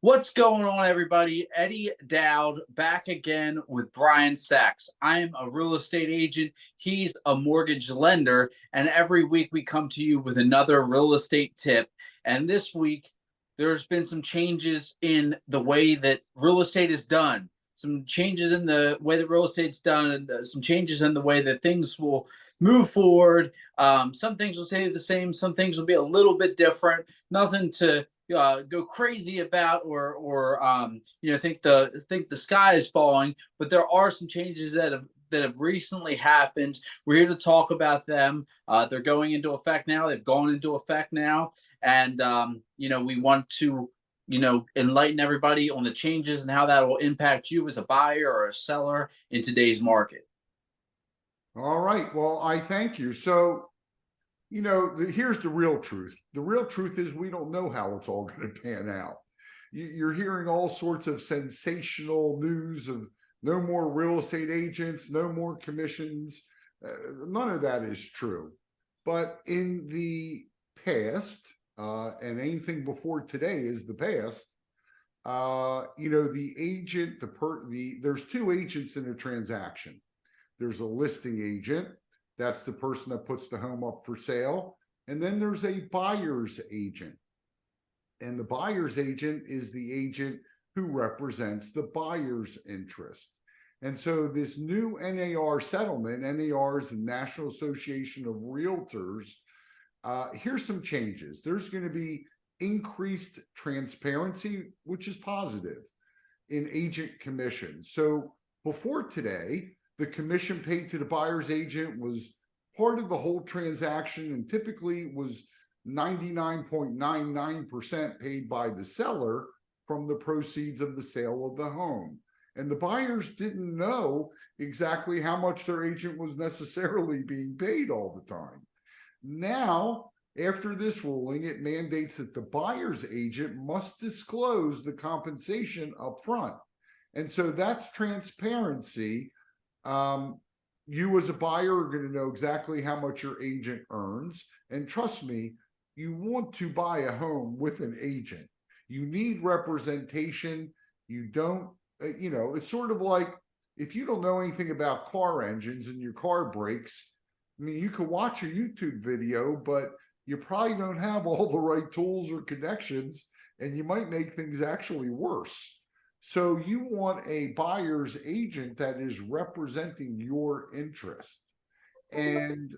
What's going on, everybody? Eddie Dowd back again with Brian Sachs. I am a real estate agent. He's a mortgage lender. And every week we come to you with another real estate tip. And this week, there's been some changes in the way that real estate is done, some changes in the way that real estate's done, and some changes in the way that things will move forward. Some things will stay the same, some things will be a little bit different. Nothing to go crazy about or think the sky is falling, but there are some changes that have recently happened. We're here to talk about them. They're going into effect now. They've gone into effect now, and we want to enlighten everybody on the changes and how that will impact you as a buyer or a seller in today's market. All right. Well, I thank you. So, here's the real truth. The real truth is we don't know how it's all going to pan out. You're hearing all sorts of sensational news of no more real estate agents, no more commissions. None of that is true. But in the past, and anything before today is the past, the agent, there's two agents in a transaction. There's a listing agent. That's the person that puts the home up for sale. And then there's a buyer's agent. And the buyer's agent is the agent who represents the buyer's interest. And so this new NAR settlement, NAR is the National Association of Realtors. Here's some changes. There's going to be increased transparency, which is positive, in agent commissions. So before today, the commission paid to the buyer's agent was part of the whole transaction and typically was 99.99% paid by the seller from the proceeds of the sale of the home. And the buyers didn't know exactly how much their agent was necessarily being paid all the time. Now, after this ruling, it mandates that the buyer's agent must disclose the compensation up front. And so that's transparency. You as a buyer are going to know exactly how much your agent earns. And trust me, you want to buy a home with an agent. You need representation. You don't, it's sort of like if you don't know anything about car engines and your car breaks, I mean, you can watch a YouTube video, but you probably don't have all the right tools or connections, and you might make things actually worse. So you want a buyer's agent that is representing your interest. And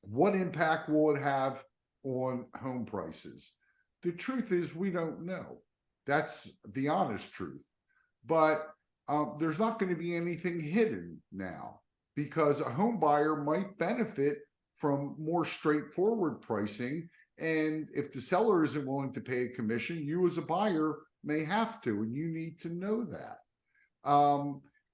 what impact will it have on home prices? The truth is we don't know. That's the honest truth. But there's not going to be anything hidden now because a home buyer might benefit from more straightforward pricing. And if the seller isn't willing to pay a commission, you as a buyer may have to, and you need to know that.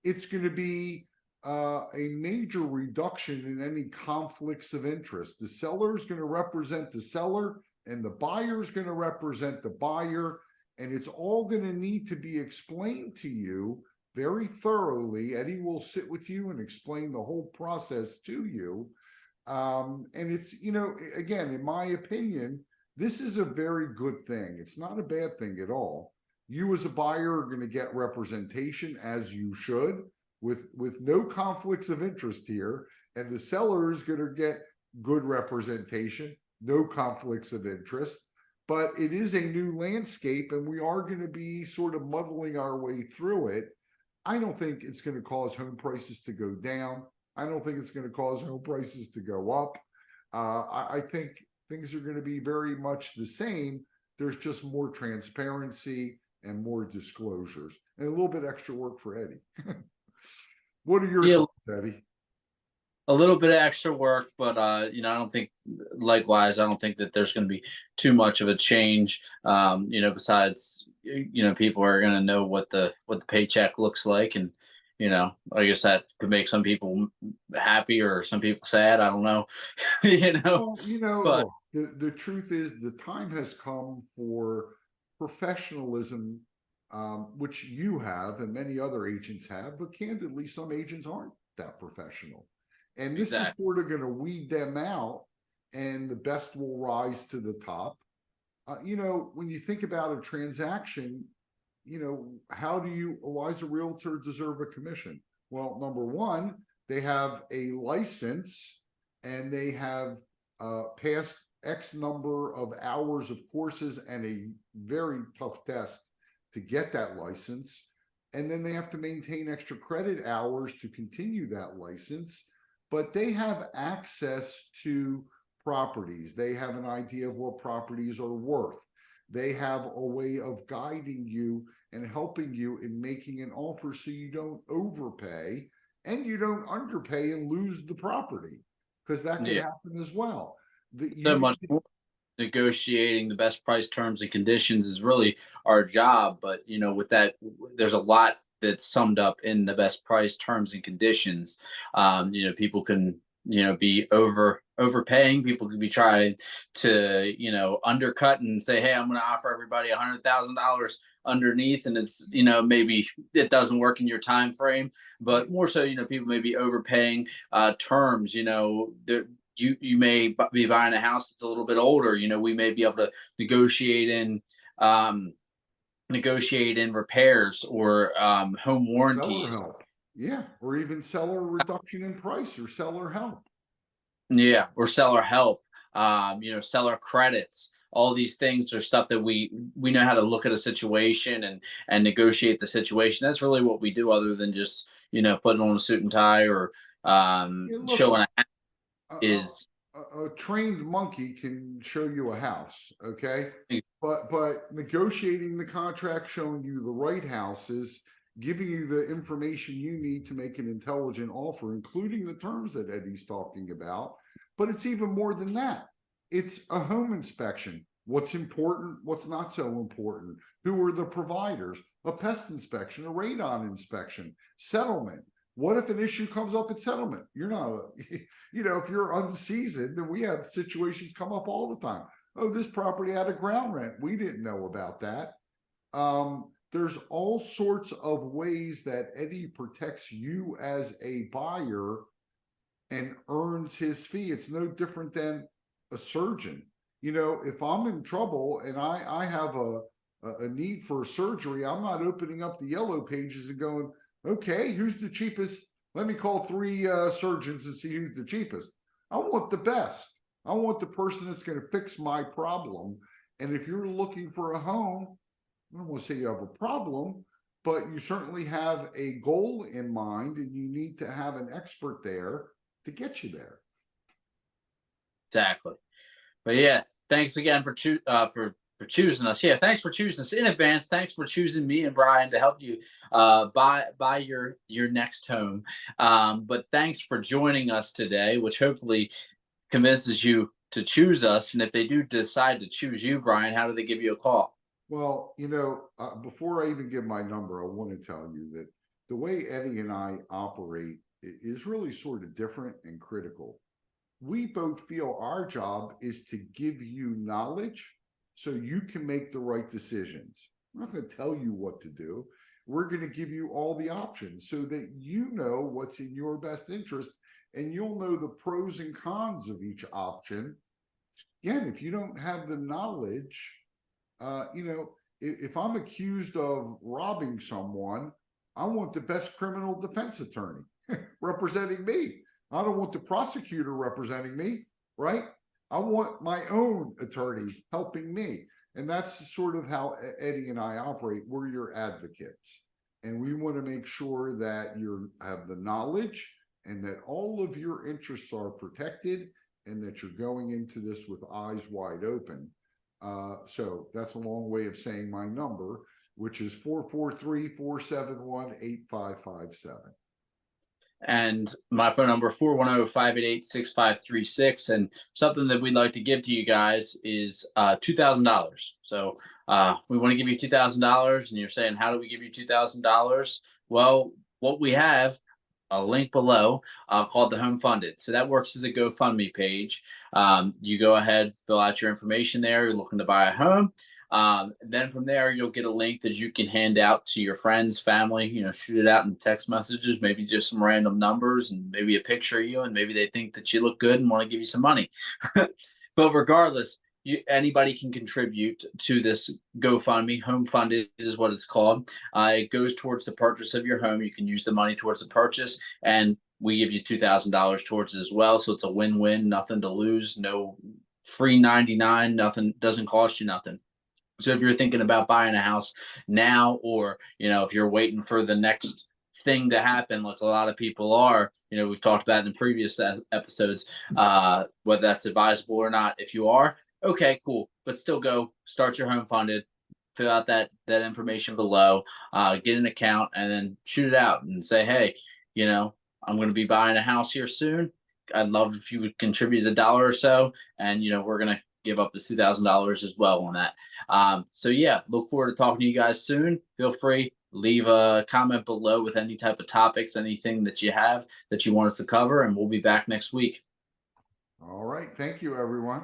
It's going to be a major reduction in any conflicts of interest. The seller is going to represent the seller, and the buyer is going to represent the buyer, and it's all going to need to be explained to you very thoroughly. Eddie will sit with you and explain the whole process to you. And it's, again, in my opinion, this is a very good thing. It's not a bad thing at all. You as a buyer are going to get representation, as you should, with no conflicts of interest here. And the seller is going to get good representation, no conflicts of interest. But it is a new landscape, and we are going to be sort of muddling our way through it. I don't think it's going to cause home prices to go down. I don't think it's going to cause home prices to go up. I think things are going to be very much the same. There's just more transparency and more disclosures and a little bit extra work for Eddie. What are your thoughts, Eddie? A little bit of extra work, but I don't think, likewise, I don't think that there's going to be too much of a change. Besides, people are going to know what the paycheck looks like, and I guess that could make some people happy or some people sad. I don't know, Well, but look, the truth is the time has come for professionalism, which you have and many other agents have, but candidly, some agents aren't that professional. And this is exactly. sort of going to weed them out, and the best will rise to the top. When you think about a transaction, why does a realtor deserve a commission? Well, number one, they have a license and they have passed X number of hours of courses and a very tough test to get that license. And then they have to maintain extra credit hours to continue that license. But they have access to properties. They have an idea of what properties are worth. They have a way of guiding you and helping you in making an offer so you don't overpay and you don't underpay and lose the property, because that can Yeah, happen as well. so much more. Negotiating the best price terms and conditions is really our job, but with that, there's a lot that's summed up in the best price terms and conditions. People can be overpaying. People could be trying to undercut and say, hey, I'm going to offer everybody $100,000 underneath, and it's maybe it doesn't work in your time frame. But more so, people may be overpaying terms. You may be buying a house that's a little bit older. We may be able to negotiate in um, repairs or home Seller warranties. help. Yeah. Or even seller reduction in price or seller help. Yeah, or seller help. Seller credits. All these things are stuff that we know how to look at a situation and negotiate the situation. That's really what we do, other than just putting on a suit and tie or Yeah, look, showing a a, a, is. a trained monkey can show you a house, okay? But negotiating the contract, showing you the right houses, giving you the information you need to make an intelligent offer, including the terms that Eddie's talking about. But it's even more than that. It's a home inspection. What's important, what's not so important, who are the providers, a pest inspection, a radon inspection, settlement. What if an issue comes up at settlement? You're not, if you're unseasoned, and we have situations come up all the time. Oh, this property had a ground rent. We didn't know about that. There's all sorts of ways that Eddie protects you as a buyer and earns his fee. It's no different than a surgeon. If I'm in trouble and I have a need for a surgery, I'm not opening up the yellow pages and going, okay, who's the cheapest? Let me call three surgeons and see who's the cheapest. I want the best. I want the person that's going to fix my problem. And if you're looking for a home, I don't want to say you have a problem, but you certainly have a goal in mind and you need to have an expert there to get you there. Exactly. But yeah, thanks again for choosing us. Yeah, thanks for choosing us in advance. Thanks for choosing me and Brian to help you buy your next home. But thanks for joining us today, which hopefully convinces you to choose us. And if they do decide to choose you, Brian, how do they give you a call? Well, before I even give my number, I want to tell you that the way Eddie and I operate is really sort of different and critical. We both feel our job is to give you knowledge so you can make the right decisions. I'm not going to tell you what to do. We're going to give you all the options so that you know what's in your best interest and you'll know the pros and cons of each option. Again, if you don't have the knowledge, if I'm accused of robbing someone, I want the best criminal defense attorney representing me. I don't want the prosecutor representing me, right? I want my own attorney helping me. And that's sort of how Eddie and I operate. We're your advocates. And we want to make sure that you have the knowledge and that all of your interests are protected and that you're going into this with eyes wide open. So that's a long way of saying my number, which is 443-471-8557. And my phone number 410-588-6536. And something that we'd like to give to you guys is $2,000. So we want to give you $2,000, and you're saying, how do we give you $2,000? Well, what we have, a link below called the Home Funded. So that works as a GoFundMe page. You go ahead, fill out your information there. You're looking to buy a home. Then from there, you'll get a link that you can hand out to your friends, family, shoot it out in text messages, maybe just some random numbers and maybe a picture of you, and maybe they think that you look good and want to give you some money. But regardless, anybody can contribute to this GoFundMe. Home funded is what it's called. It goes towards the purchase of your home. You can use the money towards the purchase, and we give you $2,000 towards it as well. So it's a win-win, nothing to lose, no free 99, nothing, doesn't cost you nothing. So if you're thinking about buying a house now, or if you're waiting for the next thing to happen, like a lot of people are, we've talked about in previous episodes, whether that's advisable or not. If you are, okay, cool, but still go start your home funded. Fill out that information below, get an account, and then shoot it out and say, hey, I'm going to be buying a house here soon. I'd love if you would contribute $1 or so, and we're going to give up the $2,000 as well on that. So yeah, look forward to talking to you guys soon. Feel free, leave a comment below with any type of topics, anything that you have that you want us to cover, and we'll be back next week. All right. Thank you, everyone.